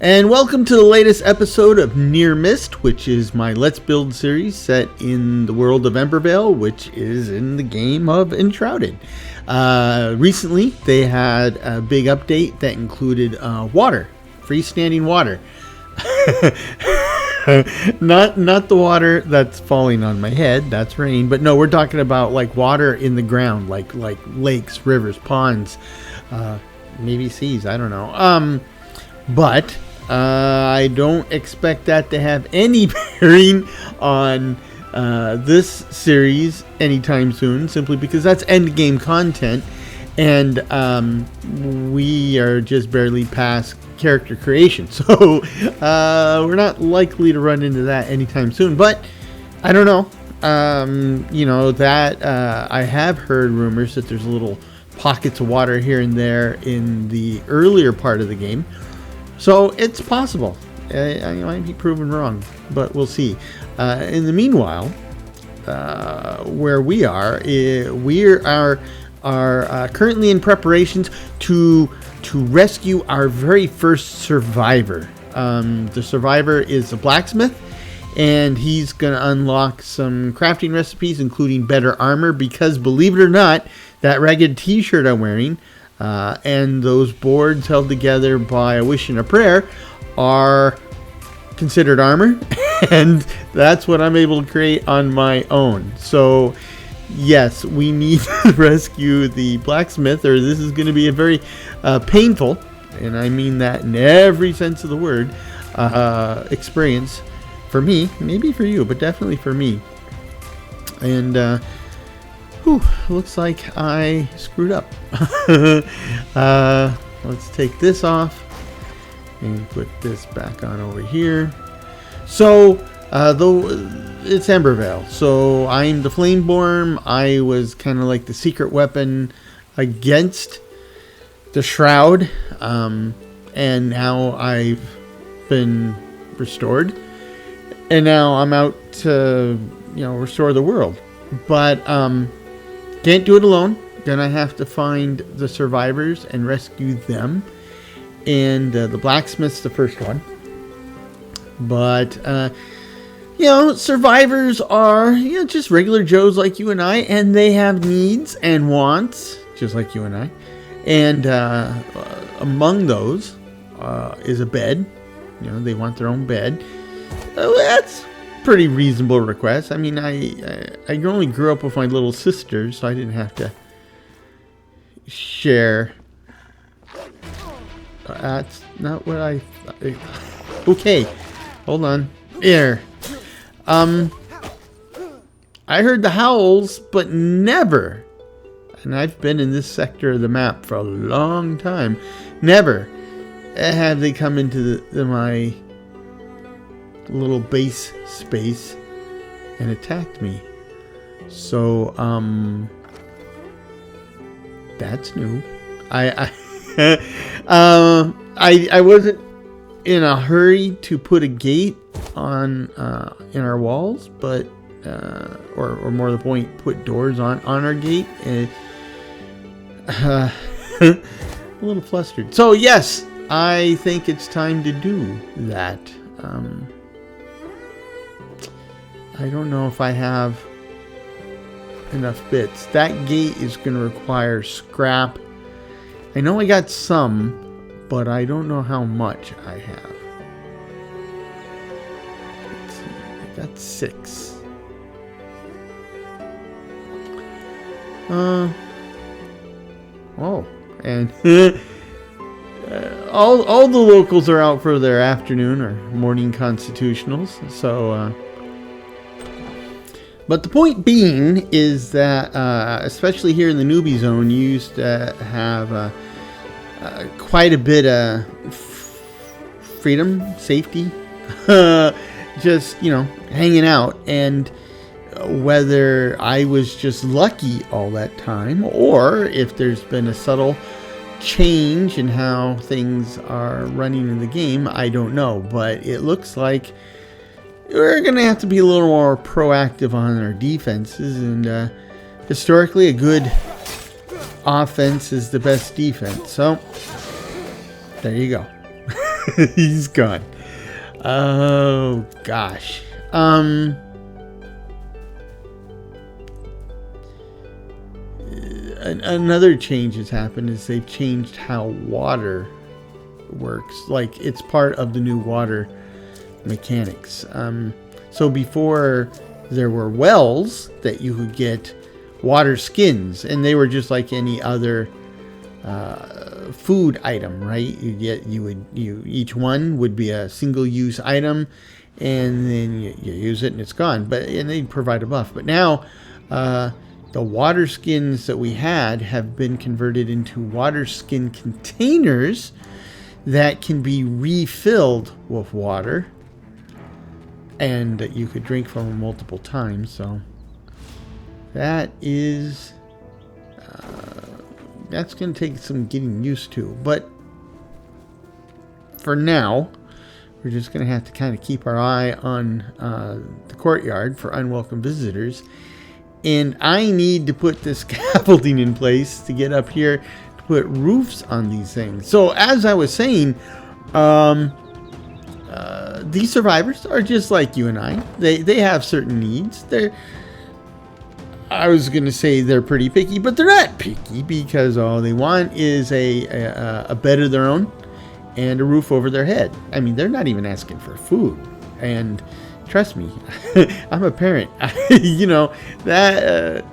And welcome to the latest episode of Near Mist, which is my Let's Build series set in the world of Embervale, which is in the game of Enshrouded. Recently, they had a big update that included water, freestanding water. not the water that's falling on my head, that's rain, but no, we're talking about like water in the ground, like lakes, rivers, ponds, maybe seas, I don't know. But I don't expect that to have any bearing on this series anytime soon, simply because that's end game content, and we are just barely past character creation, so we're not likely to run into that anytime soon. But I don't know. I have heard rumors that there's little pockets of water here and there in the earlier part of the game. So it's possible. I might be proven wrong, but we'll see. In the meanwhile, where we are currently in preparations to rescue our very first survivor. The survivor is a blacksmith, and he's going to unlock some crafting recipes, including better armor, because believe it or not, that ragged t-shirt I'm wearing and those boards held together by a wish and a prayer are considered armor, and that's what I'm able to create on my own. So yes, we need to rescue the blacksmith, or this is going to be a very painful, and I mean that in every sense of the word, experience for me, maybe for you, but definitely for me. And looks like I screwed up. Let's take this off and put this back on over here. So, though it's Embervale, so I'm the Flameborn. I was kind of like the secret weapon against the Shroud, and now I've been restored, and now I'm out to restore the world. But can't do it alone. Gonna have to find the survivors and rescue them. And the blacksmith's the first one. But, survivors are, just regular Joes like you and I. And they have needs and wants, just like you and I. And among those is a bed. They want their own bed. That's pretty reasonable request. I mean, I only grew up with my little sister, so I didn't have to share. That's not what I okay, hold on. Here. I heard the howls, but never, and I've been in this sector of the map for a long time, never have they come into my little base space and attacked me. So that's new. I wasn't in a hurry to put a gate on in our walls, but or more to the point, put doors on our gate. A little flustered. So yes, I think it's time to do that. I don't know if I have enough bits. That gate is going to require scrap. I know I got some, but I don't know how much I have. Let's see. I got 6. And all the locals are out for their afternoon or morning constitutionals. So, but the point being is that, especially here in the newbie zone, you used to have quite a bit of freedom, safety, just, hanging out. And whether I was just lucky all that time, or if there's been a subtle change in how things are running in the game, I don't know. But it looks like we're going to have to be a little more proactive on our defenses, and historically a good offense is the best defense. So there you go. He's gone. Oh, gosh. Another change has happened is they've changed how water works. Like, it's part of the new water mechanics. So before, there were wells that you could get water skins, and they were just like any other food item, right? Each one would be a single-use item, and then you use it and it's gone. And they provide a buff. But now, the water skins that we had have been converted into water skin containers that can be refilled with water, and that you could drink from multiple times. So that is that's going to take some getting used to. But for now, we're just going to have to kind of keep our eye on the courtyard for unwelcome visitors. And I need to put this scaffolding in place to get up here to put roofs on these things. So as I was saying, these survivors are just like you and I. They have certain needs. I was going to say they're pretty picky, but they're not picky, because all they want is a bed of their own and a roof over their head. I mean, they're not even asking for food. And trust me, I'm a parent. You know, that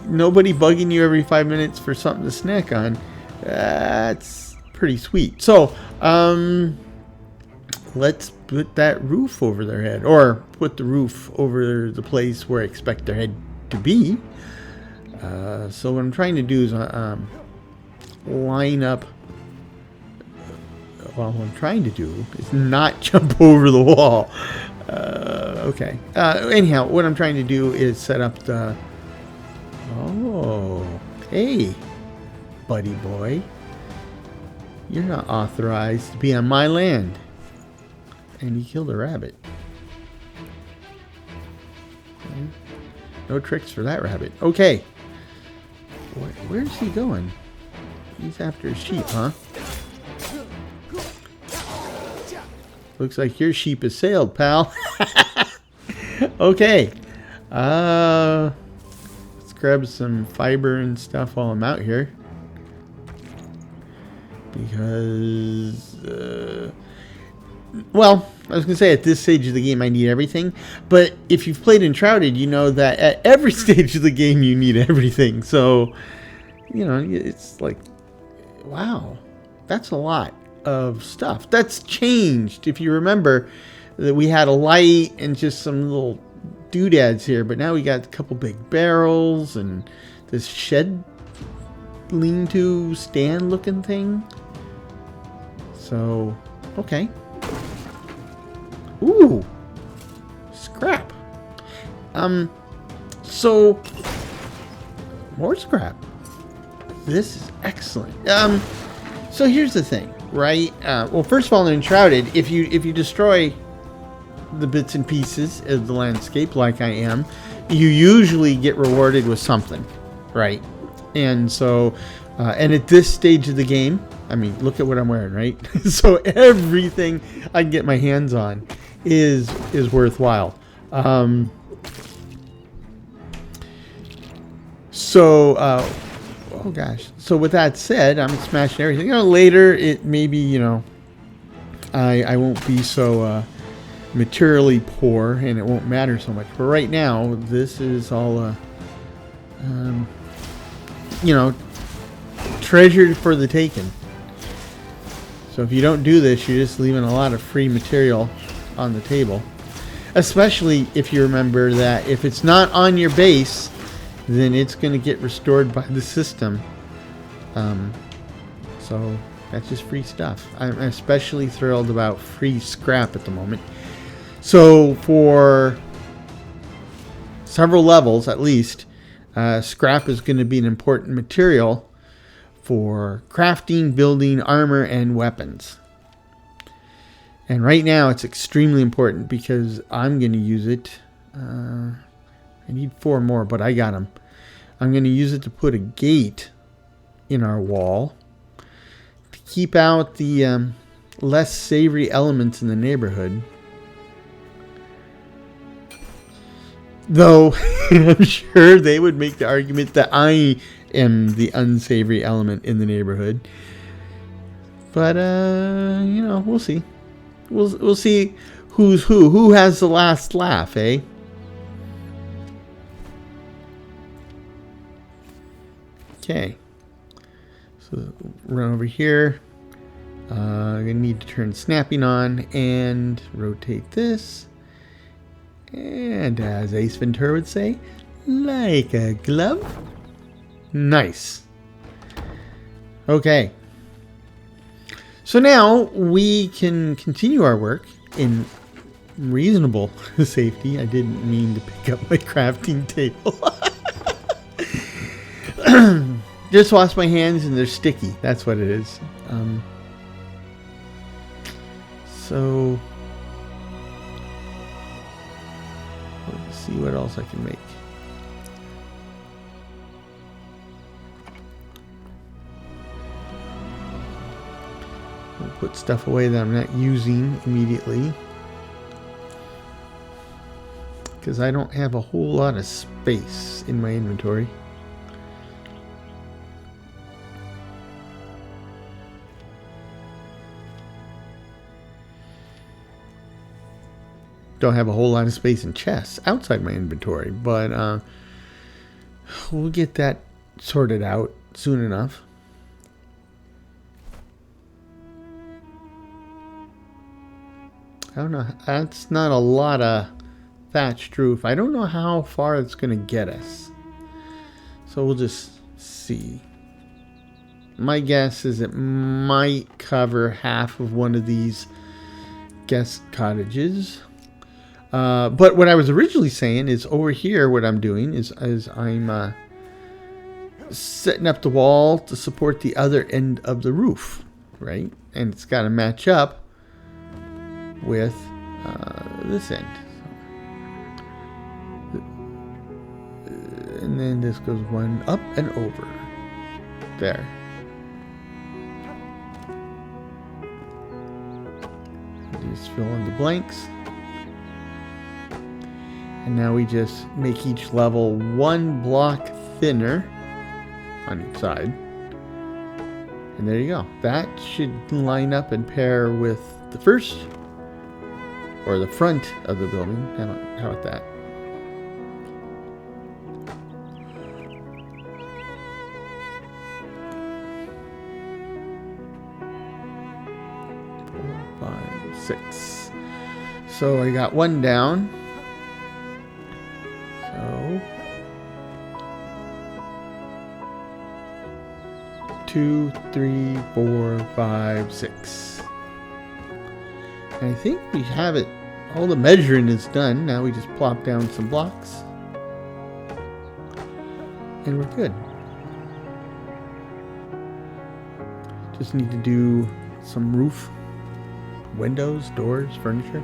nobody bugging you every 5 minutes for something to snack on, that's pretty sweet. So, let's put that roof over their head, or put the roof over the place where I expect their head to be. So what I'm trying to do is line up. Well, what I'm trying to do is not jump over the wall. Okay. Anyhow, what I'm trying to do is set up the... Oh, hey, buddy boy. You're not authorized to be on my land. And he killed a rabbit. Okay. No tricks for that rabbit. Okay. Where's he going? He's after his sheep, huh? Looks like your sheep has sailed, pal. Okay. Let's grab some fiber and stuff while I'm out here. Because, well, I was going to say at this stage of the game I need everything. But if you've played Enshrouded, you know that at every stage of the game you need everything. So, you know, it's like, wow, that's a lot of stuff. That's changed. If you remember that we had a light and just some little doodads here, but now we got a couple big barrels and this shed lean-to stand looking thing. So, okay. Ooh, scrap. So more scrap. This is excellent. So here's the thing, right? Well, first of all, in Enshrouded, if you destroy the bits and pieces of the landscape, like I am, you usually get rewarded with something, right? And so, and at this stage of the game, I mean, look at what I'm wearing, right? So everything I can get my hands on is worthwhile. Oh gosh. So with that said, I'm smashing everything. You know, later it maybe, you know, I won't be so materially poor and it won't matter so much. But right now, this is all, you know, treasured for the taking. So if you don't do this, you're just leaving a lot of free material on the table. Especially if you remember that if it's not on your base, then it's going to get restored by the system. So that's just free stuff. I'm especially thrilled about free scrap at the moment. So for several levels at least, scrap is going to be an important material for crafting, building armor, and weapons. And right now it's extremely important because I'm going to use it. I need 4 more, but I got them. I'm going to use it to put a gate in our wall to keep out the less savory elements in the neighborhood. Though I'm sure they would make the argument that I am the unsavory element in the neighborhood. But we'll see. We'll see who's who. Who has the last laugh, eh? Okay. So run over here. I'm gonna need to turn snapping on and rotate this. And as Ace Ventura would say, like a glove. Nice. Okay. So now we can continue our work in reasonable safety. I didn't mean to pick up my crafting table. Just wash my hands and they're sticky. That's what it is. So let's see what else I can make. I'll put stuff away that I'm not using immediately, because I don't have a whole lot of space in my inventory. Don't have a whole lot of space in chests outside my inventory, but we'll get that sorted out soon enough. I don't know. That's not a lot of thatched roof. I don't know how far it's going to get us. So we'll just see. My guess is it might cover half of one of these guest cottages. But what I was originally saying is over here, what I'm doing is I'm setting up the wall to support the other end of the roof, right? And it's got to match up with this end. And then this goes one up and over. There. Just fill in the blanks. And now we just make each level one block thinner on each side. And there you go. That should line up and pair with the first or the front of the building. How about that? Four, 5, 6. So I got one down. So 2, 3, 4, 5, 6. And I think we have it. All the measuring is done. Now we just plop down some blocks. And we're good. Just need to do some roof, windows, doors, furniture.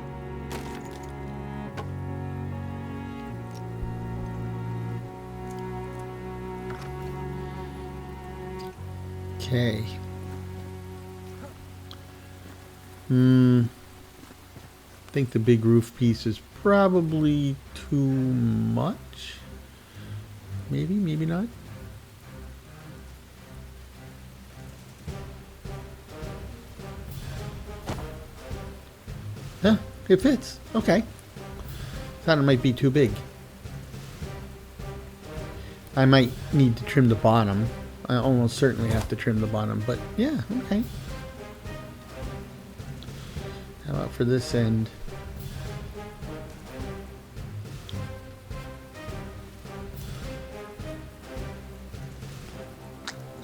Okay. I think the big roof piece is probably too much. Maybe, maybe not. Yeah, it fits. Okay. Thought it might be too big. I might need to trim the bottom. I almost certainly have to trim the bottom, but yeah, okay. How about for this end?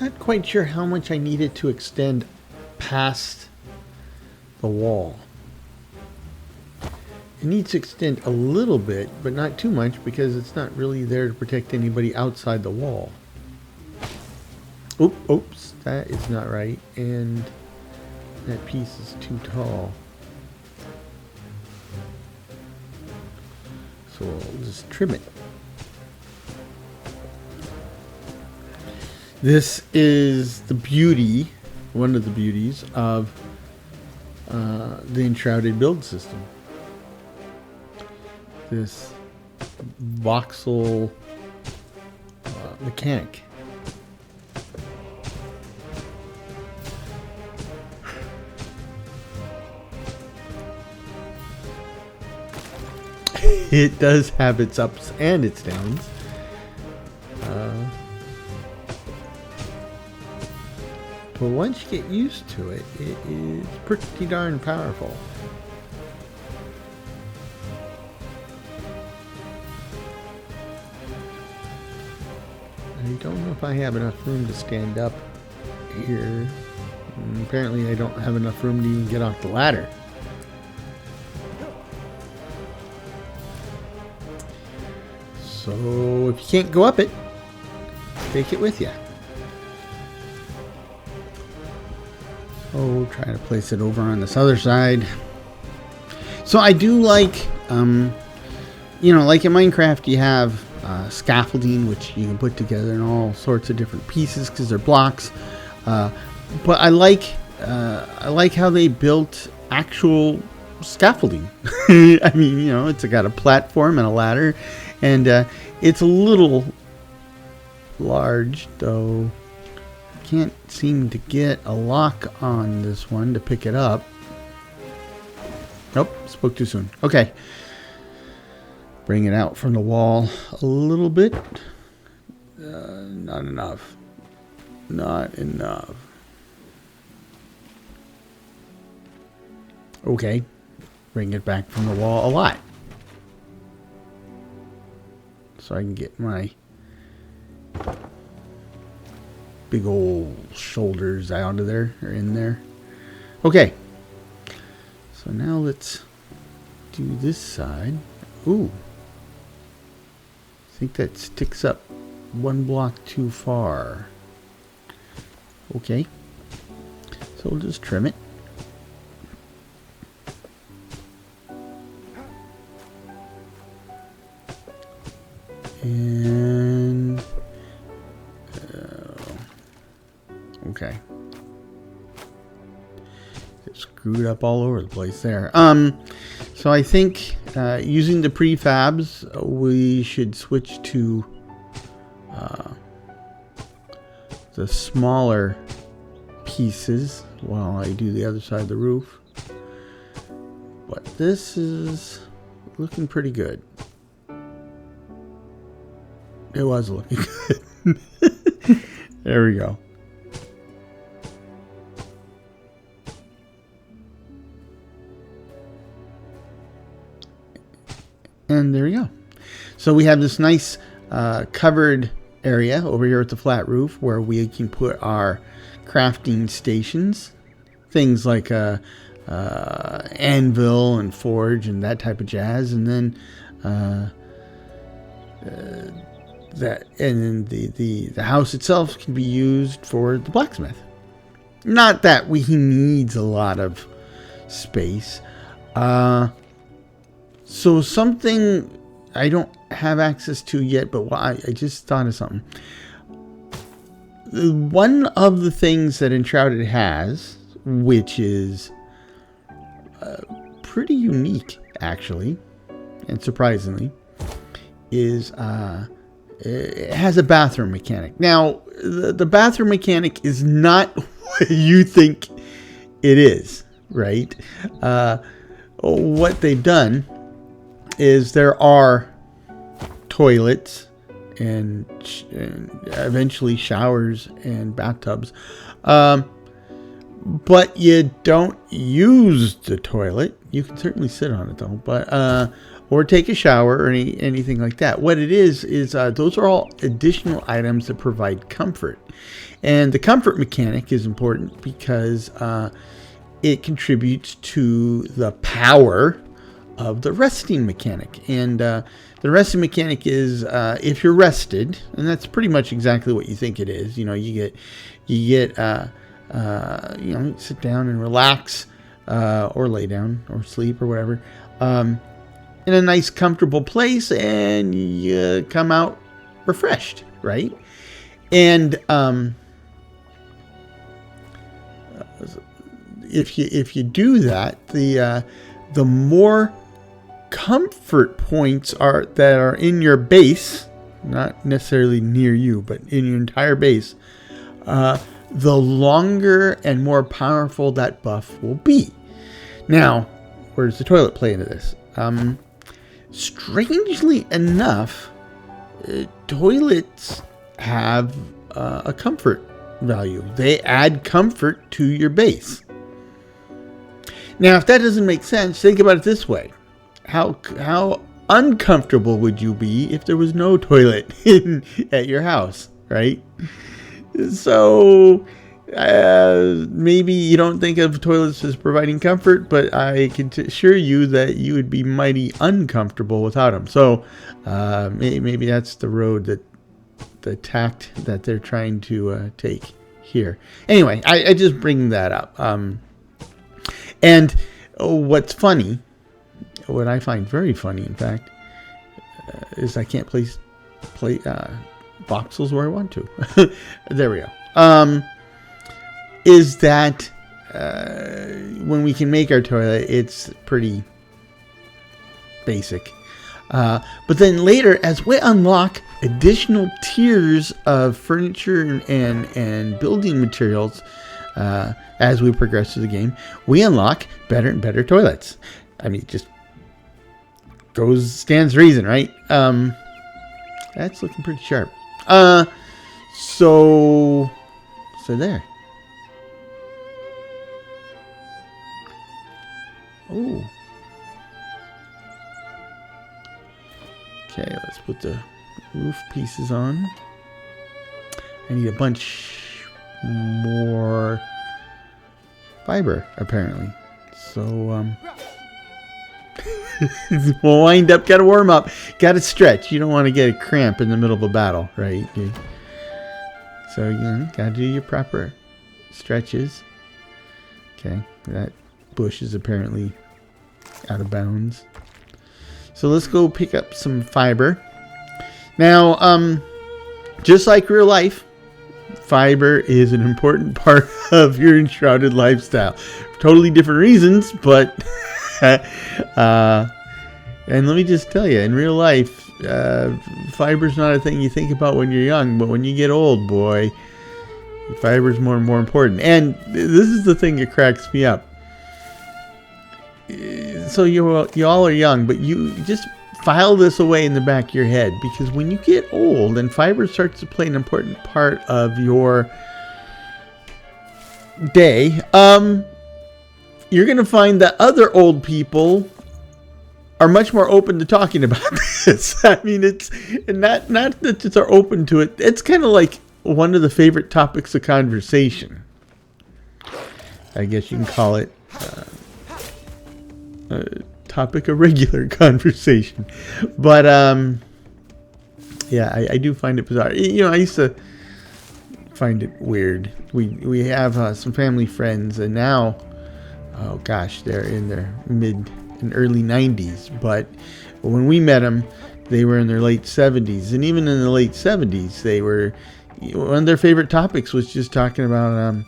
Not quite sure how much I needed to extend past the wall. It needs to extend a little bit, but not too much because it's not really there to protect anybody outside the wall. Oops, that is not right. And that piece is too tall. So we'll just trim it. This is the beauty, one of the beauties of the enshrouded build system. This voxel mechanic. It does have its ups and its downs. But once you get used to it, it is pretty darn powerful. I don't know if I have enough room to stand up here. And apparently I don't have enough room to even get off the ladder. So if you can't go up it, take it with you. Oh, try to place it over on this other side. So I do like, you know, like in Minecraft, you have scaffolding, which you can put together in all sorts of different pieces because they're blocks. But I like how they built actual scaffolding. I mean, you know, it's got a platform and a ladder, and it's a little large, though. Can't seem to get a lock on this one to pick it up. Nope, spoke too soon. Okay. Bring it out from the wall a little bit. Not enough. Not enough. Okay. Bring it back from the wall a lot. So I can get my big old shoulders out of there, or in there. Okay. So now let's do this side. Ooh. I think that sticks up one block too far. Okay. So we'll just trim it. And okay. It's screwed up all over the place there. So I think using the prefabs, we should switch to the smaller pieces while I do the other side of the roof. But this is looking pretty good. It was looking good. There we go. And there we go. So we have this nice covered area over here at the flat roof where we can put our crafting stations. Things like anvil and forge and that type of jazz. And then the house itself can be used for the blacksmith. Not that he needs a lot of space. So something I don't have access to yet, but I just thought of something. One of the things that Enshrouded has, which is pretty unique, actually, and surprisingly, is it has a bathroom mechanic. Now, the bathroom mechanic is not what you think it is, right? What they've done is there are toilets and eventually showers and bathtubs, but you don't use the toilet. You can certainly sit on it though, but or take a shower or anything like that. What it is those are all additional items that provide comfort, and the comfort mechanic is important because it contributes to the power of the resting mechanic. And the resting mechanic is if you're rested, and that's pretty much exactly what you think it is. You know, you get you know, sit down and relax, or lay down or sleep or whatever, in a nice comfortable place, and you come out refreshed, right? And if you do that, the more comfort points that are in your base, not necessarily near you, but in your entire base, the longer and more powerful that buff will be. Now, where does the toilet play into this? Strangely enough, toilets have a comfort value. They add comfort to your base. Now, if that doesn't make sense, think about it this way. How uncomfortable would you be if there was no toilet at your house, right? So maybe you don't think of toilets as providing comfort, but I can assure you that you would be mighty uncomfortable without them. So maybe that's the road, the tact that they're trying to take here. Anyway, I just bring that up. And what's funny, what I find very funny, in fact, is I can't place voxels where I want to. There we go. Is that when we can make our toilet, it's pretty basic. But then later, as we unlock additional tiers of furniture and building materials, as we progress through the game, we unlock better and better toilets. I mean, just stands to reason, right? That's looking pretty sharp. So there. Oh. Okay, let's put the roof pieces on. I need a bunch more fiber, apparently. So, we'll wind up, gotta warm up, gotta stretch. You don't want to get a cramp in the middle of a battle, right? So, gotta do your proper stretches. Okay, that bush is apparently out of bounds. So let's go pick up some fiber. Now, just like real life, fiber is an important part of your enshrouded lifestyle. For totally different reasons, but and let me just tell you, in real life, fiber's not a thing you think about when you're young, but when you get old, boy, fiber's more and more important. And this is the thing that cracks me up. So you all are young, but you just file this away in the back of your head, because when you get old and fiber starts to play an important part of your day, you're going to find that other old people are much more open to talking about this. I mean, it's not that they're open to it. It's kind of like one of the favorite topics of conversation. I guess you can call it a topic of regular conversation. But yeah, I do find it bizarre. I used to find it weird. We have some family friends, and now, oh gosh, they're in their mid and early 90s. But when we met them, they were in their late 70s. And even in the late 70s, they were, one of their favorite topics was just talking about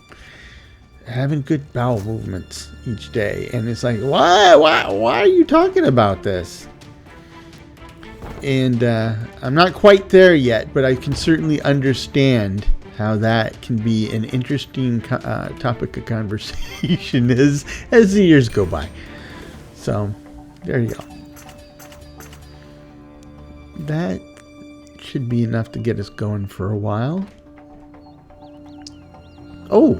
having good bowel movements each day. And it's like, why are you talking about this? And I'm not quite there yet, but I can certainly understand how that can be an interesting topic of conversation as the years go by. So there you go. That should be enough to get us going for a while. Oh,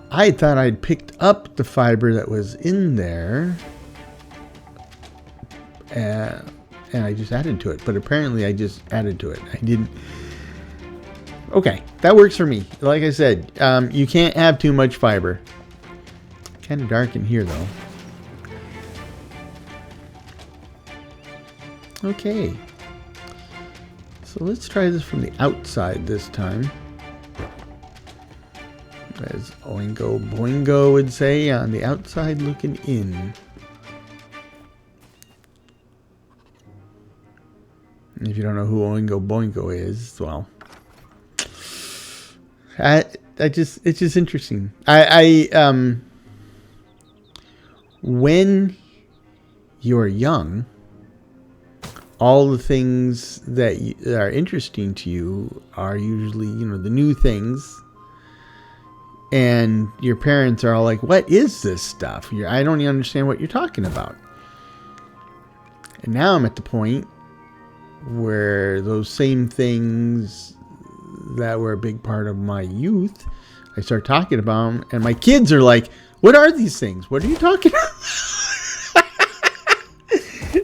I thought I'd picked up the fiber that was in there, and I just added to it. But apparently I just added to it. I didn't. Okay, that works for me. Like I said, you can't have too much fiber. Kind of dark in here, though. Okay. So let's try this from the outside this time. As Oingo Boingo would say, on the outside looking in. If you don't know who Oingo Boingo is, well, it's just interesting. When you're young, all the things that are interesting to you are usually, the new things. And your parents are all like, what is this stuff? I don't even understand what you're talking about. And now I'm at the point where those same things that were a big part of my youth, I start talking about them, and my kids are like, what are these things? What are you talking about?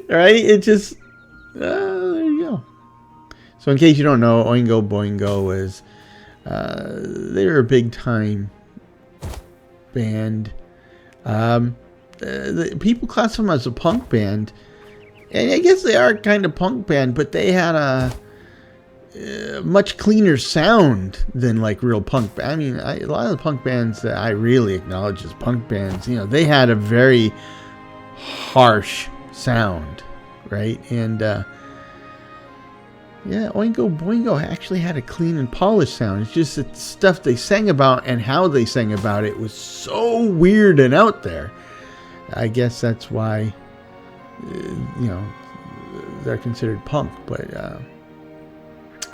Right? It just, there you go. So in case you don't know, Oingo Boingo is, they were a big time band. People classify them as a punk band, and I guess they are kind of punk band, but they had a much cleaner sound than like real punk. I mean, a lot of the punk bands that I really acknowledge as punk bands, they had a very harsh sound, right? And Oingo Boingo actually had a clean and polished sound. It's just that the stuff they sang about and how they sang about it was so weird and out there. I guess that's why, they're considered punk. But,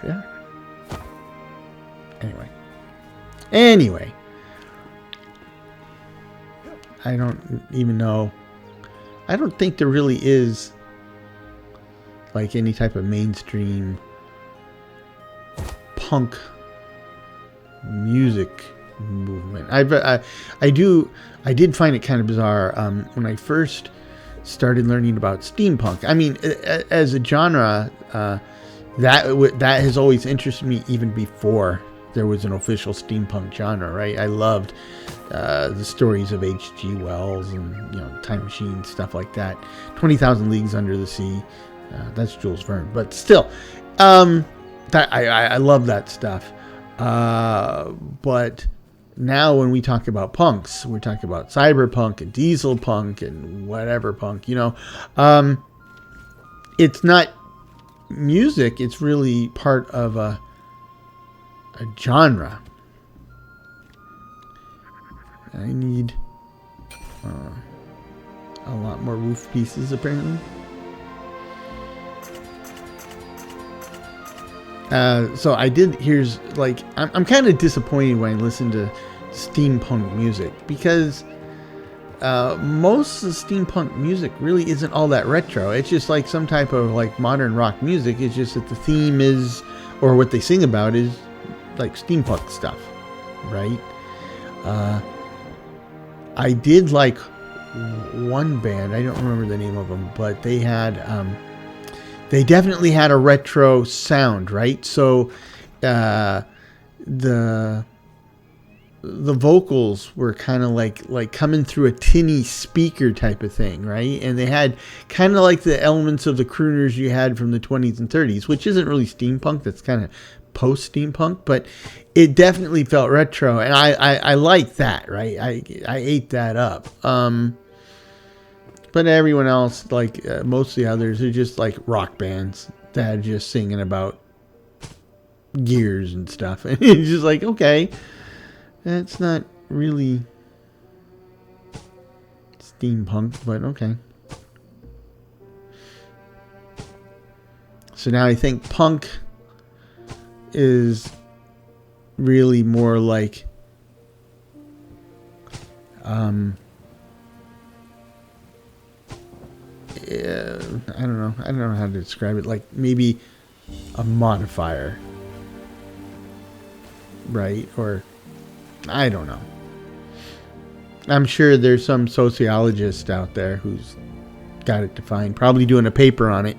yeah. Anyway. I don't even know. I don't think there really is like any type of mainstream punk music movement. I did find it kind of bizarre when I first started learning about steampunk. I mean, as a genre, that has always interested me even before there was an official steampunk genre, right? I loved the stories of H.G. Wells and Time Machine, stuff like that. 20,000 Leagues Under the Sea. That's Jules Verne, but still, I love that stuff. But now when we talk about punks, we're talking about cyberpunk and diesel punk and whatever punk, it's not music. It's really part of a genre. I need a lot more roof pieces, apparently. So I did, I'm kind of disappointed when I listen to steampunk music, because most of the steampunk music really isn't all that retro. It's just like some type of like modern rock music. It's just that the theme is, or what they sing about is like steampunk stuff, right? I did like one band, I don't remember the name of them, but they had, they definitely had a retro sound, right? So the vocals were kind of like coming through a tinny speaker type of thing, right? And they had kind of like the elements of the crooners you had from the 20s and 30s, which isn't really steampunk. That's kind of post-steampunk, but it definitely felt retro, and I like that, right? I ate that up. But everyone else, like most of the others, are just like rock bands that are just singing about gears and stuff. And it's just like, okay, that's not really steampunk, but okay. So now I think punk is really more like I don't know how to describe it. Like maybe a modifier, right? Or I don't know. I'm sure there's some sociologist out there who's got it defined, probably doing a paper on it.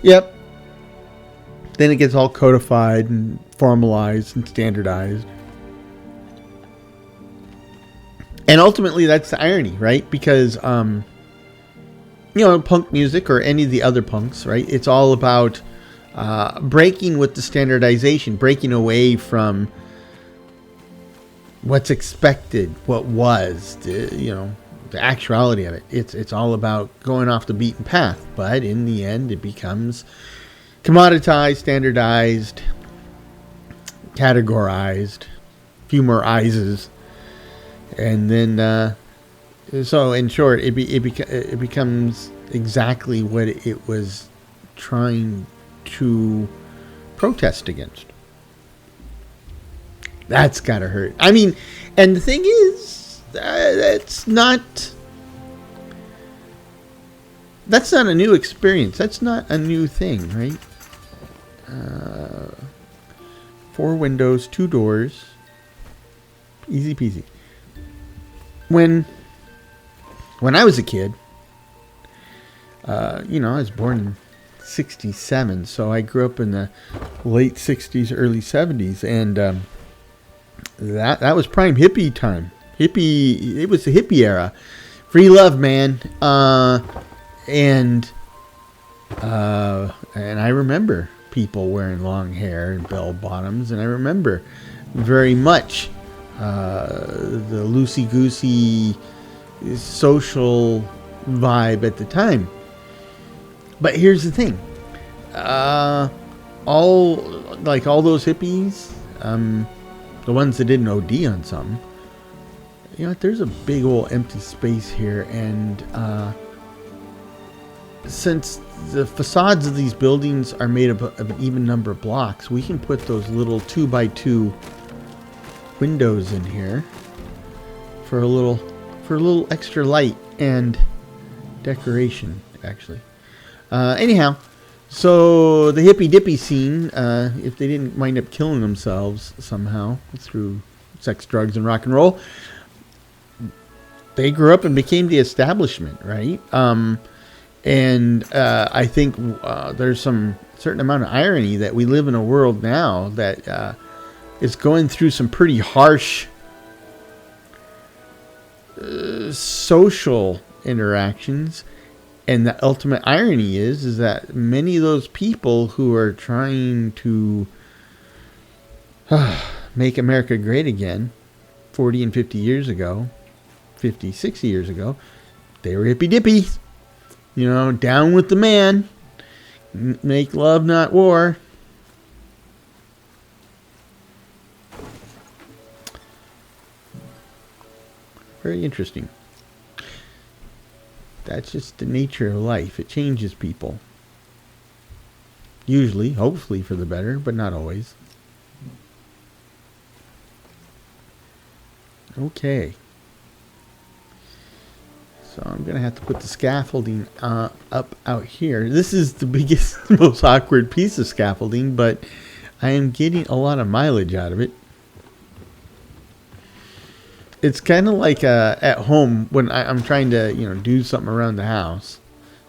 Yep. Then it gets all codified and formalized and standardized. And ultimately that's the irony, right? Because punk music or any of the other punks, right? It's all about breaking with the standardization, breaking away from what's expected, what was, the actuality of it. It's all about going off the beaten path, but in the end, it becomes commoditized, standardized, categorized, few more eyes, and then so in short, it becomes exactly what it was trying to protest against. That's gotta hurt. I mean, and the thing is, that's not a new experience. That's not a new thing, right? 4 windows, 2 doors, easy peasy. When I was a kid, I was born in '67, so I grew up in the late '60s, early '70s, and that was prime hippie time. It was the hippie era. Free love, man. And I remember people wearing long hair and bell bottoms, and I remember very much the loosey-goosey social vibe at the time. But here's the thing. All those hippies, the ones that didn't OD on something, there's a big old empty space here, and since the facades of these buildings are made up of an even number of blocks, we can put those little 2x2 windows in here for a little extra light and decoration, actually. Anyhow, so the hippy dippy scene, if they didn't wind up killing themselves somehow through sex, drugs, and rock and roll, they grew up and became the establishment, right? And I think there's some certain amount of irony that we live in a world now that is going through some pretty harsh social interactions. And the ultimate irony is that many of those people who are trying to make America great again 40 and 50 years ago, 50, 60 years ago, they were hippy dippy. Down with the man. Make love, not war. Very interesting. That's just the nature of life. It changes people. Usually, hopefully for the better, but not always. Okay. So I'm going to have to put the scaffolding up out here. This is the biggest, most awkward piece of scaffolding, but I am getting a lot of mileage out of it. It's kind of like at home when I'm trying to, do something around the house,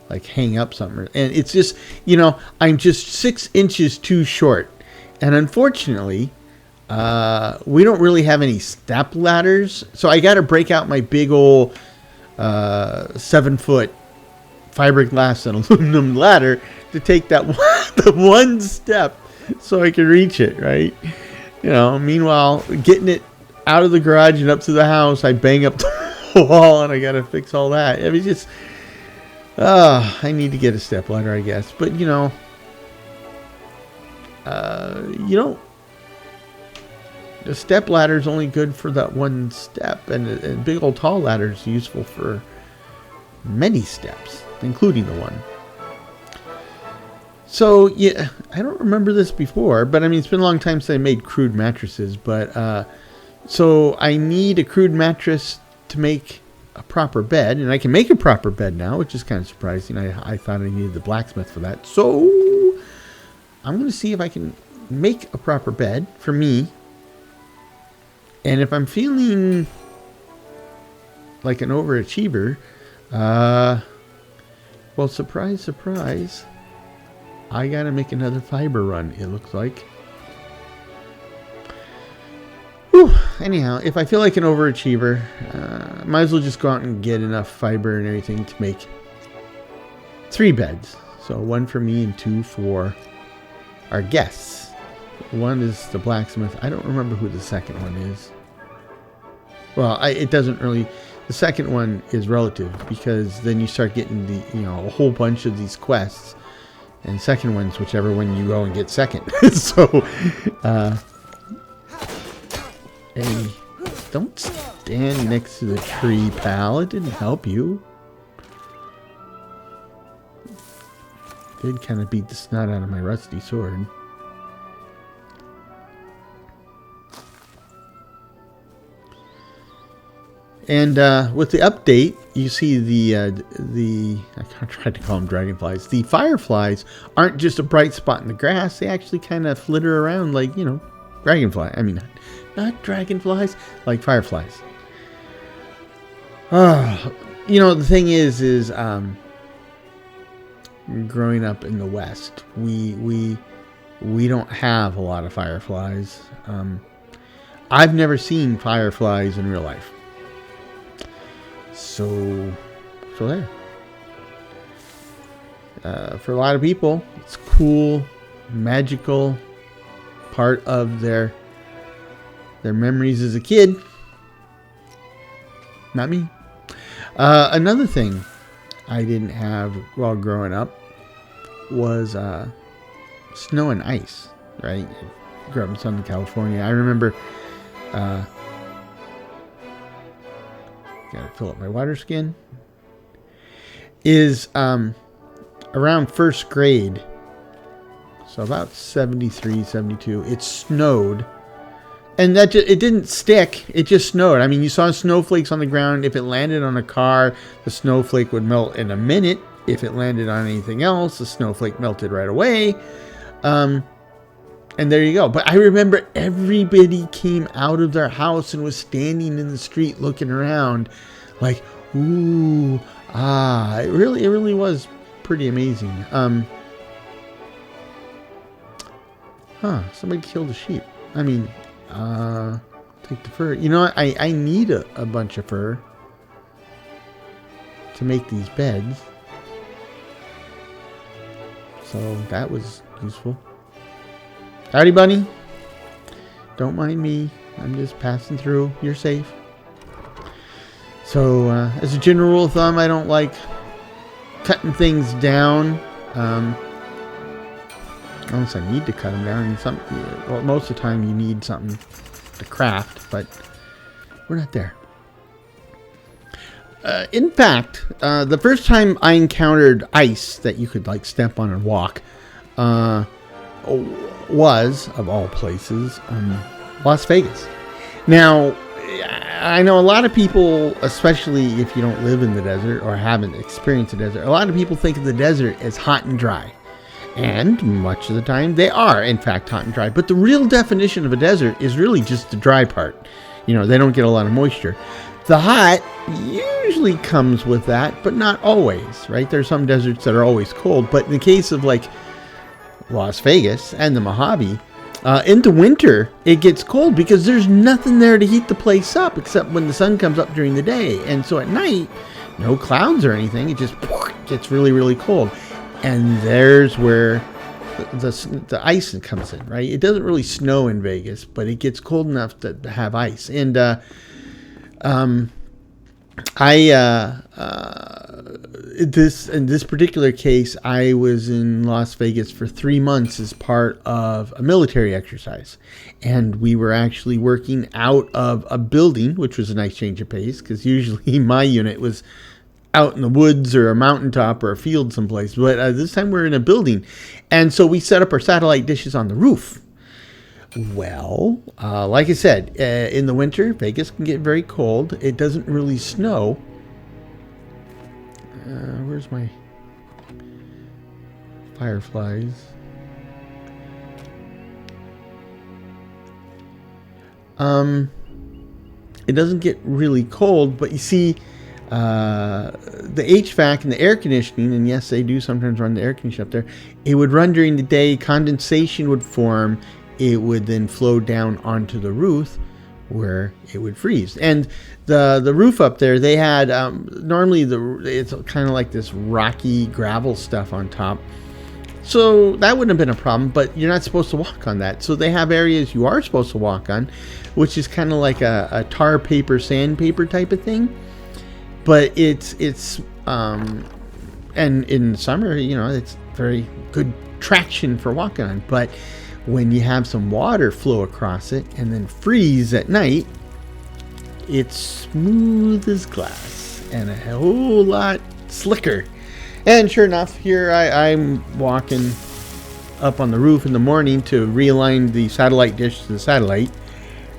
like hang up something. And it's just, I'm just 6 inches too short. And unfortunately, we don't really have any step ladders. So I got to break out my big old 7-foot fiberglass and aluminum ladder to take that the one step so I can reach it, right? Meanwhile, getting it out of the garage and up to the house, I bang up the wall and I gotta fix all that. I mean, just I need to get a step ladder, I guess. But the step ladder is only good for that one step, and a big old tall ladder is useful for many steps, including the one. So, yeah, I don't remember this before, but I mean, it's been a long time since I made crude mattresses, but so I need a crude mattress to make a proper bed, and I can make a proper bed now, which is kind of surprising. I thought I needed the blacksmith for that. So I'm going to see if I can make a proper bed for me. And if I'm feeling like an overachiever, well, surprise, surprise, I got to make another fiber run, it looks like. Whew. Anyhow, if I feel like an overachiever, might as well just go out and get enough fiber and everything to make 3 beds. So 1 for me and 2 for our guests. 1 is the blacksmith. I don't remember who the second one is. Well, it doesn't really. The second one is relative because then you start getting a whole bunch of these quests, and second one's whichever one you go and get second. So, Hey, don't stand next to the tree, pal. It didn't help you. Did kind of beat the snot out of my rusty sword. And with the update, you see I tried to call them dragonflies. The fireflies aren't just a bright spot in the grass. They actually kind of flitter around like, you know, dragonfly. I mean, not dragonflies, like fireflies. You know, the thing is growing up in the West, we don't have a lot of fireflies. I've never seen fireflies in real life. So there. For a lot of people, it's cool, magical, part of their memories as a kid. Not me. Another thing I didn't have while growing up was snow and ice, right? I grew up in Southern California. I remember gotta fill up my water skin. Is around first grade, so about 73, 72, it snowed. And that it didn't stick, it just snowed. I mean, you saw snowflakes on the ground. If it landed on a car, the snowflake would melt in a minute. If it landed on anything else, the snowflake melted right away. And there you go. But I remember everybody came out of their house and was standing in the street looking around like, ooh, it really was pretty amazing. Somebody killed a sheep. I mean, take the fur. You know what? I need a bunch of fur to make these beds. So that was useful. Howdy, bunny. Don't mind me. I'm just passing through. You're safe. So, as a general rule of thumb, I don't like cutting things down. Unless I need to cut them down. Well, most of the time you need something to craft, but we're not there. In fact, the first time I encountered ice that you could like step on and walk was, of all places, Las Vegas. Now, I know a lot of people, especially if you don't live in the desert or haven't experienced the desert, a lot of people think of the desert as hot and dry. And much of the time they are, in fact, hot and dry. But the real definition of a desert is really just the dry part. You know, they don't get a lot of moisture. The hot usually comes with that, but not always, right? There's some deserts that are always cold. But in the case of like Las Vegas and the Mojave, into winter, it gets cold because there's nothing there to heat the place up except when the sun comes up during the day. And so at night, no clouds or anything. It just gets really, really cold. And there's where the ice this in, right? It doesn't really snow in Vegas, but it gets cold enough to have ice. And in this particular case, I was in Las Vegas for 3 months as part of a military exercise, and we were actually working out of a building, which was a nice change of pace because usually my unit was out in the woods or a mountaintop or a field someplace, but this time we're in a building, and so we set up our satellite dishes on the roof. Well, like I said, in the winter, Vegas can get very cold. It doesn't really snow. Where's my fireflies? It doesn't get really cold, but you see, the HVAC and the air conditioning, and yes, they do sometimes run the air conditioning up there. It would run during the day. Condensation would form. It would then flow down onto the roof where it would freeze. And the roof up there, they had normally it's kind of like this rocky gravel stuff on top. So that wouldn't have been a problem, but you're not supposed to walk on that. So they have areas you are supposed to walk on, which is kind of like a tar paper, sandpaper type of thing. But it's and in summer, you know, it's very good traction for walking on. But when you have some water flow across it and then freeze at night, it's smooth as glass and a whole lot slicker. And sure enough, here I'm walking up on the roof in the morning to realign the satellite dish to the satellite.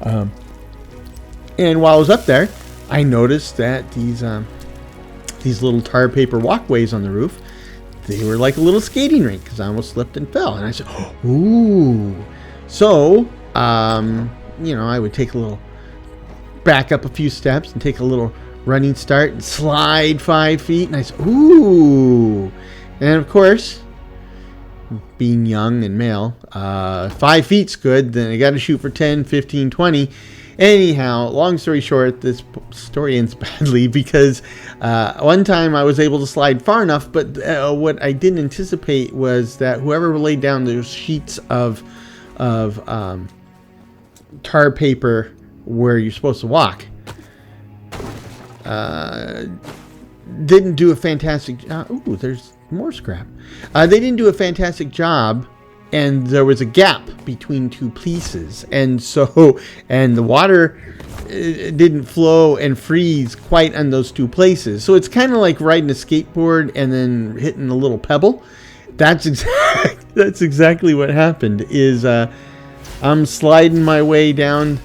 And while I was up there, I noticed that these little tar paper walkways on the roof, they were like a little skating rink because I almost slipped and fell. And I said, ooh. So, I would take a little, back up a few steps and take a little running start and slide 5 feet. And I said, ooh. And of course, being young and male, 5 feet's good. Then I got to shoot for 10, 15, 20. Anyhow, long story short, this story ends badly because one time I was able to slide far enough, but what I didn't anticipate was that whoever laid down those sheets of tar paper where you're supposed to walk didn't do a fantastic job. Ooh, there's more scrap. They didn't do a fantastic job. And there was a gap between two pieces. And the water didn't flow and freeze quite on those two places. So it's kind of like riding a skateboard and then hitting a little pebble. That's exactly what happened. I'm sliding my way down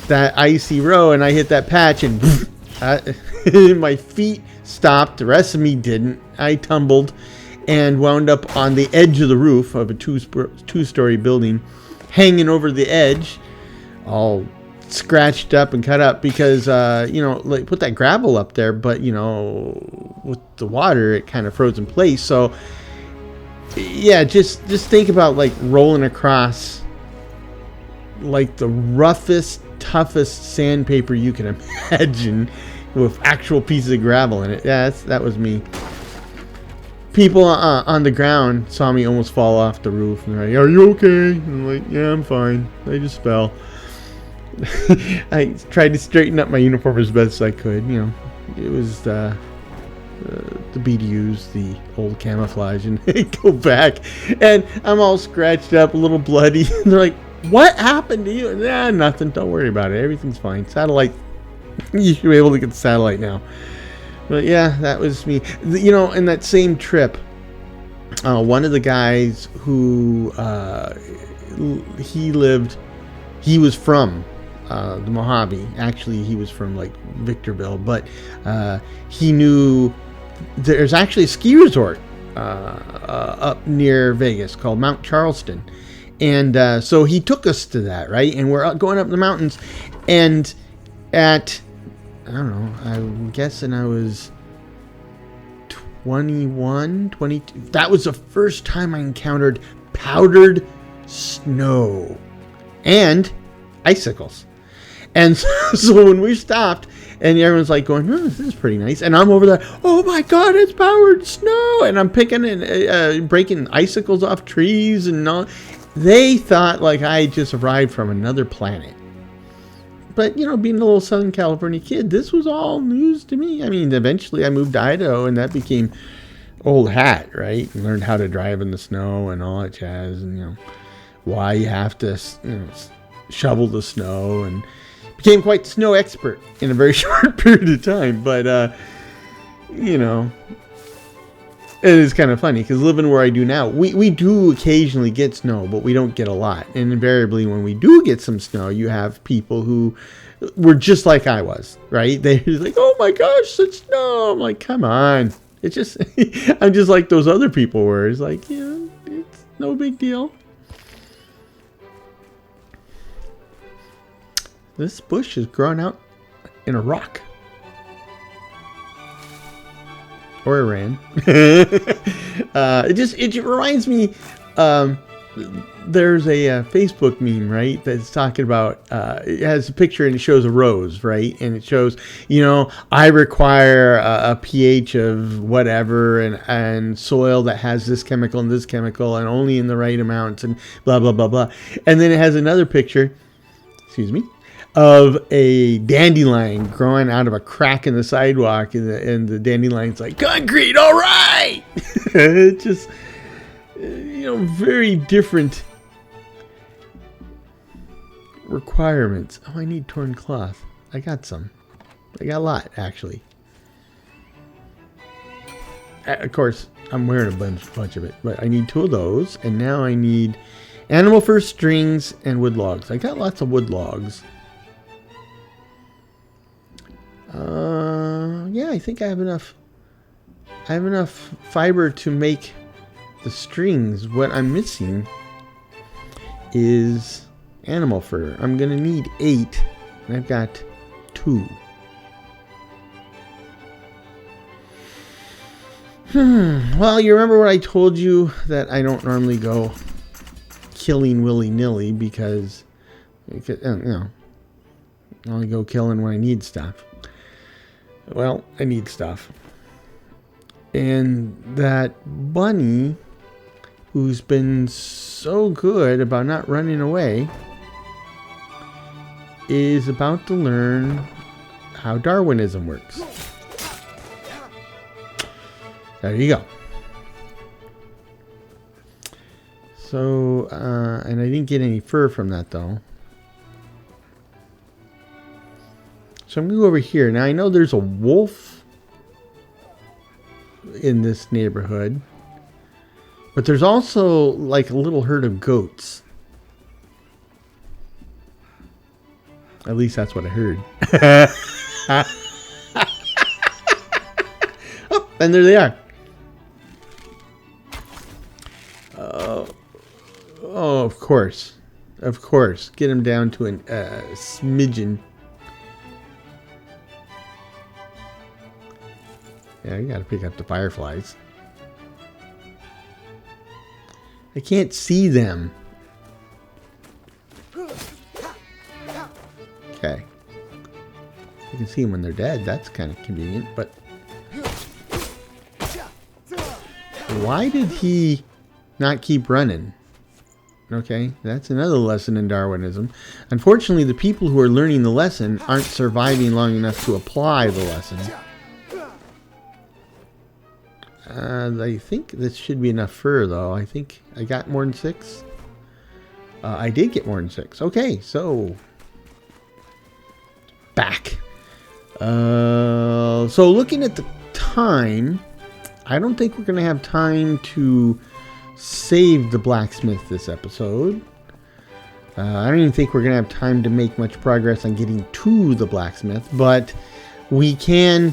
that icy row and I hit that patch and my feet stopped. The rest of me didn't. I tumbled and wound up on the edge of the roof of a two-story building, hanging over the edge, all scratched up and cut up because, put that gravel up there, but, with the water, it kind of froze in place. So, yeah, just think about, like, rolling across, like, the roughest, toughest sandpaper you can imagine with actual pieces of gravel in it. Yeah, that was me. People on the ground saw me almost fall off the roof and they're like, "Are you okay?" And I'm like, "Yeah, I'm fine. I just fell." I tried to straighten up my uniform as best as I could. It was the BDUs, the old camouflage, and go back. And I'm all scratched up, a little bloody. And they're like, "What happened to you?" Nah, nothing. Don't worry about it. Everything's fine. Satellite. You should be able to get the satellite now. But yeah, that was me. In that same trip, one of the guys who he was from the Mojave. Actually, he was from like Victorville, but he knew there's actually a ski resort up near Vegas called Mount Charleston. And so he took us to that, right? And we're going up the mountains, and at, I don't know, I'm guessing I was 21, 22. That was the first time I encountered powdered snow and icicles. And so when we stopped, and everyone's like going, "Oh, this is pretty nice," and I'm over there, "Oh my God, it's powdered snow!" And I'm picking and breaking icicles off trees and all. They thought like I just arrived from another planet. But, being a little Southern California kid, this was all news to me. I mean, eventually I moved to Idaho, and that became old hat, right? And learned how to drive in the snow and all that jazz, and, why you have to, shovel the snow, and became quite the snow expert in a very short period of time. But, it is kind of funny because living where I do now, we do occasionally get snow, but we don't get a lot. And invariably, when we do get some snow, you have people who were just like I was, right? They're like, "Oh my gosh, such snow!" I'm like, "Come on!" It's just I'm just like those other people were. It's like, it's no big deal. This bush is growing out in a rock. Or Iran. It reminds me, there's a Facebook meme, right, that's talking about, it has a picture and it shows a rose, right, and it shows, I require a pH of whatever and soil that has this chemical and only in the right amounts and blah, blah, blah, blah. And then it has another picture, of a dandelion growing out of a crack in the sidewalk, and the dandelion's like, "Concrete, all right!" It's just, very different requirements. Oh, I need torn cloth. I got some. I got a lot, actually. Of course, I'm wearing a bunch of it, but I need 2 of those, and now I need animal fur strings and wood logs. I got lots of wood logs. Yeah, I think I have enough. I have enough fiber to make the strings. What I'm missing is animal fur. I'm gonna need 8, and I've got 2. Well, you remember what I told you, that I don't normally go killing willy-nilly because you know, I only go killing when I need stuff. Well, I need stuff. And that bunny, who's been so good about not running away, is about to learn how Darwinism works. There you go. So, and I didn't get any fur from that though. So I'm going to go over here. Now I know there's a wolf in this neighborhood, but there's also like a little herd of goats. At least that's what I heard. Oh, and there they are. Oh, of course. Of course. Get them down to a smidgen. Yeah, you gotta pick up the fireflies. I can't see them. Okay. You can see them when they're dead. That's kind of convenient, but... Why did he not keep running? Okay, that's another lesson in Darwinism. Unfortunately, the people who are learning the lesson aren't surviving long enough to apply the lesson. I think this should be enough fur, though. I think I got more than 6. I did get more than 6. Okay, so... Back. So looking at the time, I don't think we're going to have time to save the blacksmith this episode. I don't even think we're going to have time to make much progress on getting to the blacksmith, but we can...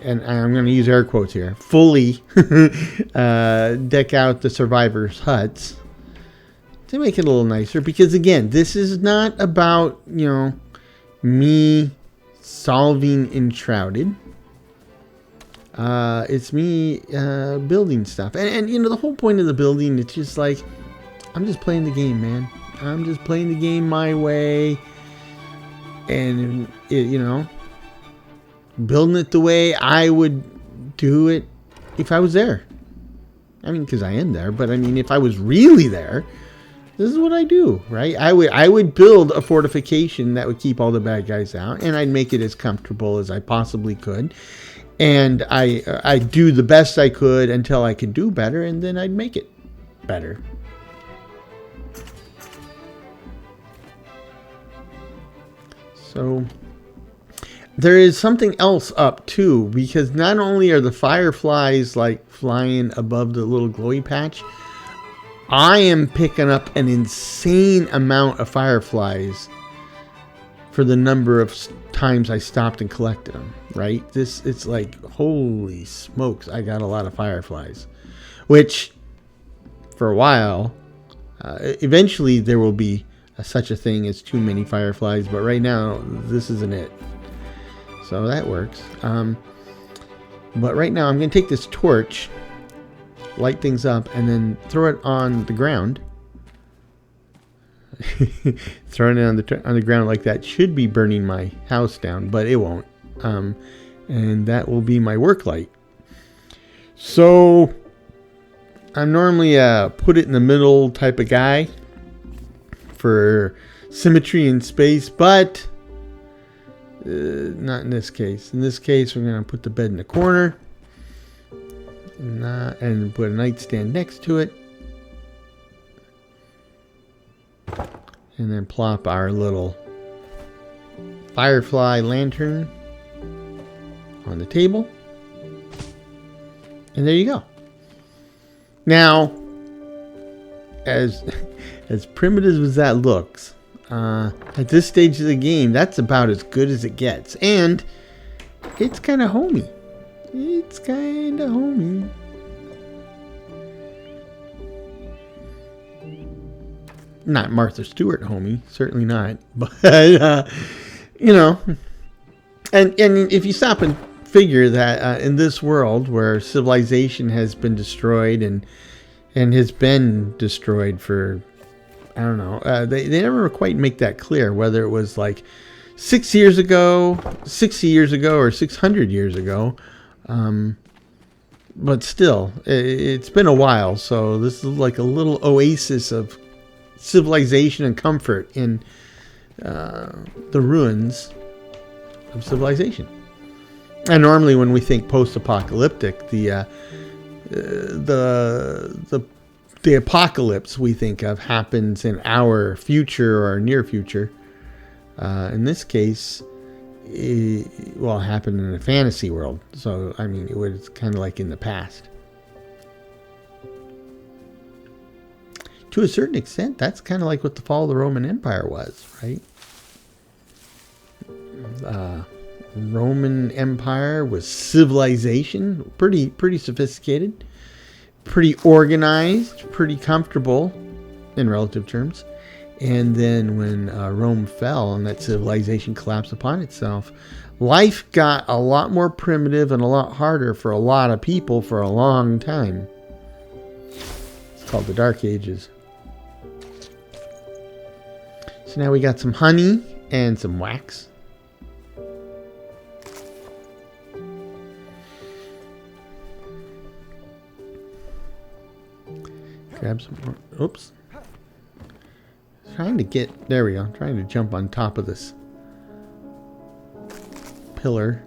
And I'm going to use air quotes here, fully deck out the survivors' huts to make it a little nicer. Because, again, this is not about, you know, me solving Enshrouded. It's me building stuff. And, you know, the whole point of the building, it's just like, I'm just playing the game, man. I'm just playing the game my way. And, you know... building it the way I would do it if I was there. I mean, because I am there, but I mean, if I was really there, this is what I do, right? I would build a fortification that would keep all the bad guys out, and I'd make it as comfortable as I possibly could. And I'd do the best I could until I could do better, and then I'd make it better. So... there is something else up too, because not only are the fireflies like flying above the little glowy patch, I am picking up an insane amount of fireflies for the number of times I stopped and collected them, right? It's like, holy smokes, I got a lot of fireflies, which for a while, eventually there will be such a thing as too many fireflies, but right now this isn't it. So that works. But right now I'm going to take this torch, light things up, and then throw it on the ground. Throwing it on the ground like that should be burning my house down, but it won't. And that will be my work light. So I'm normally a put it in the middle type of guy for symmetry and space, but... not in this case. In this case, we're going to put the bed in the corner. And put a nightstand next to it. And then plop our little firefly lantern on the table. And there you go. Now, as primitive as that looks, at this stage of the game, that's about as good as it gets. And it's kind of homey. It's kind of homey. Not Martha Stewart homey, certainly not. But, you know, and if you stop and figure that in this world where civilization has been destroyed and has been destroyed for, I don't know, they never quite make that clear whether it was like 60 years ago, or 600 years ago. But still, it's been a while, so this is like a little oasis of civilization and comfort in the ruins of civilization. And normally when we think post-apocalyptic, the apocalypse we think of happens in our future or near future. In this case, it happened in a fantasy world. So, I mean, it was kind of like in the past. To a certain extent, that's kind of like what the fall of the Roman Empire was, right? Roman Empire was civilization, pretty sophisticated, pretty organized, pretty comfortable in relative terms. And then when Rome fell and that civilization collapsed upon itself, life got a lot more primitive and a lot harder for a lot of people for a long time. It's called the Dark Ages. So now we got some honey and some wax. Grab some more. Oops. Trying to get, there we go. Trying to jump on top of this pillar.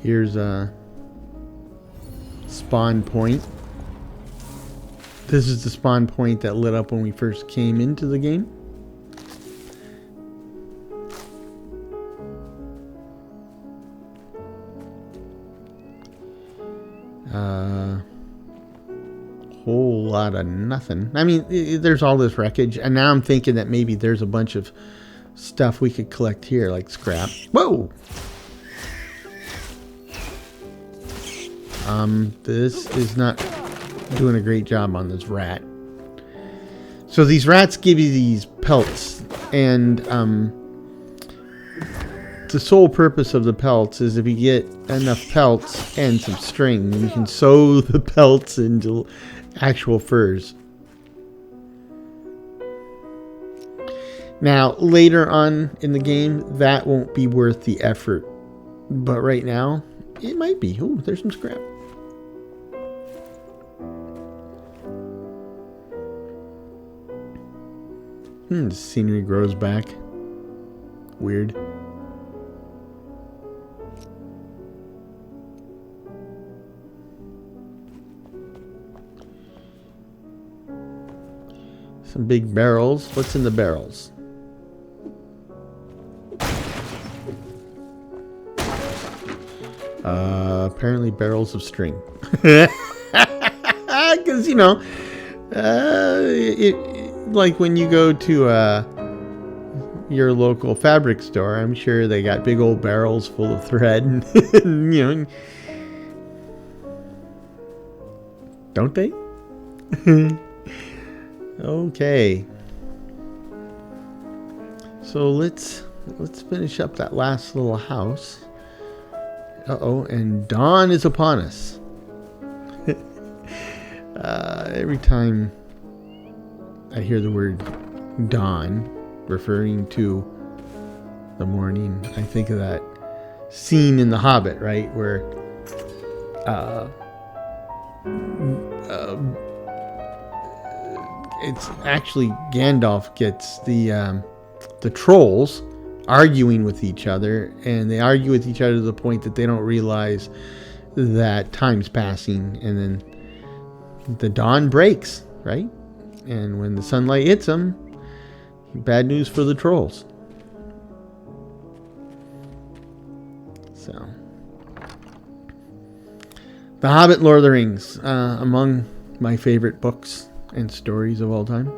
Here's a spawn point. This is the spawn point that lit up when we first came into the game. Whole lot of nothing. I mean, there's all this wreckage, and now I'm thinking that maybe there's a bunch of stuff we could collect here, like scrap. Whoa! This is not doing a great job on this rat. So these rats give you these pelts, and the sole purpose of the pelts is if you get enough pelts and some string, you can sew the pelts into actual furs. Now, later on in the game, that won't be worth the effort. But right now, it might be. Oh, there's some scrap. The scenery grows back. Weird. Some big barrels. What's in the barrels? Apparently barrels of string. Because, you know, like when you go to your local fabric store, I'm sure they got big old barrels full of thread. And, you know, don't they? Okay. So let's finish up that last little house. Uh-oh, and dawn is upon us. Every time I hear the word dawn referring to the morning, I think of that scene in The Hobbit, right? Where it's actually Gandalf gets the trolls arguing with each other, and they argue with each other to the point that they don't realize that time's passing, and then the dawn breaks, right? And when the sunlight hits them, bad news for the trolls. So, The Hobbit, Lord of the Rings, among my favorite books and stories of all time.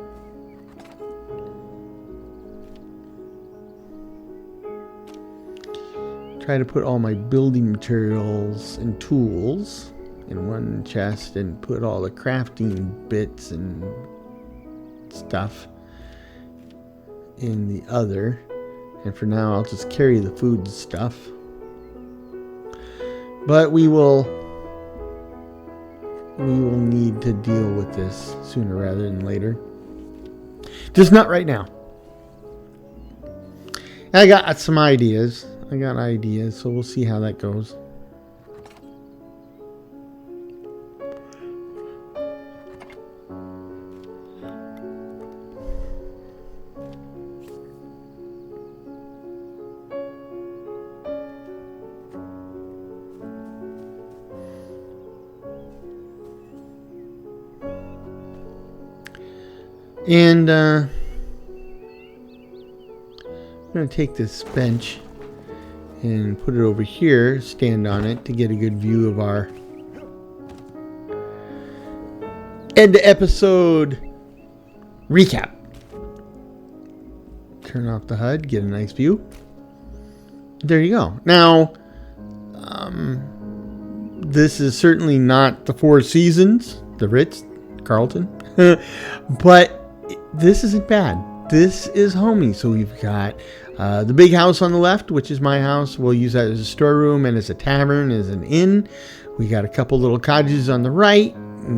Try to put all my building materials and tools in one chest and put all the crafting bits and stuff in the other. And for now, I'll just carry the food stuff. But we will need to deal with this sooner rather than later. Just not right now. I got some ideas. So we'll see how that goes. And I'm going to take this bench and put it over here, stand on it to get a good view of our end episode recap. Turn off the HUD, get a nice view. There you go. Now, this is certainly not the Four Seasons, the Ritz, Carlton, but this isn't bad. This is homey. So we've got the big house on the left, which is my house. We'll use that as a storeroom and as a tavern, as an inn. We got a couple little cottages on the right. I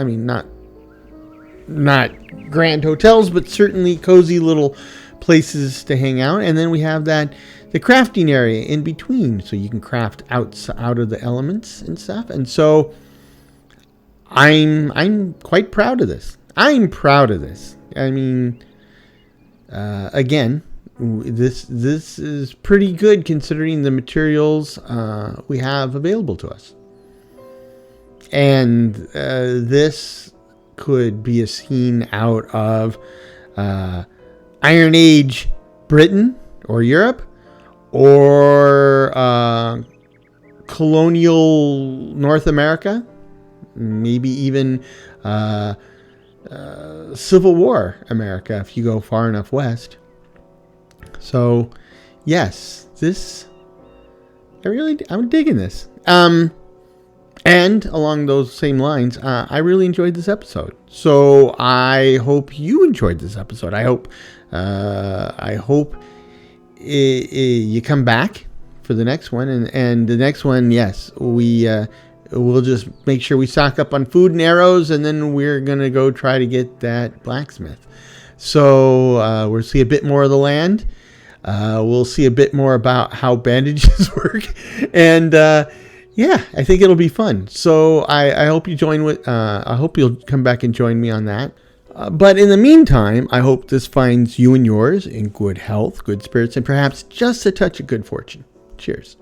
mean, not grand hotels, but certainly cozy little places to hang out. And then we have the crafting area in between, so you can craft out of the elements and stuff. And so I'm quite proud of this. I'm proud of this. I mean, again, this is pretty good considering the materials we have available to us. And this could be a scene out of Iron Age Britain or Europe, or colonial North America, maybe even Civil War America if you go far enough west. So, yes, I'm digging this. And along those same lines, I really enjoyed this episode. So I hope you enjoyed this episode. I hope you come back for the next one. And the next one, yes, we'll just make sure we stock up on food and arrows, and then we're going to go try to get that blacksmith. So we'll see a bit more of the land. We'll see a bit more about how bandages work. And yeah, I think it'll be fun. So I hope you I hope you'll come back and join me on that. But in the meantime, I hope this finds you and yours in good health, good spirits, and perhaps just a touch of good fortune. Cheers.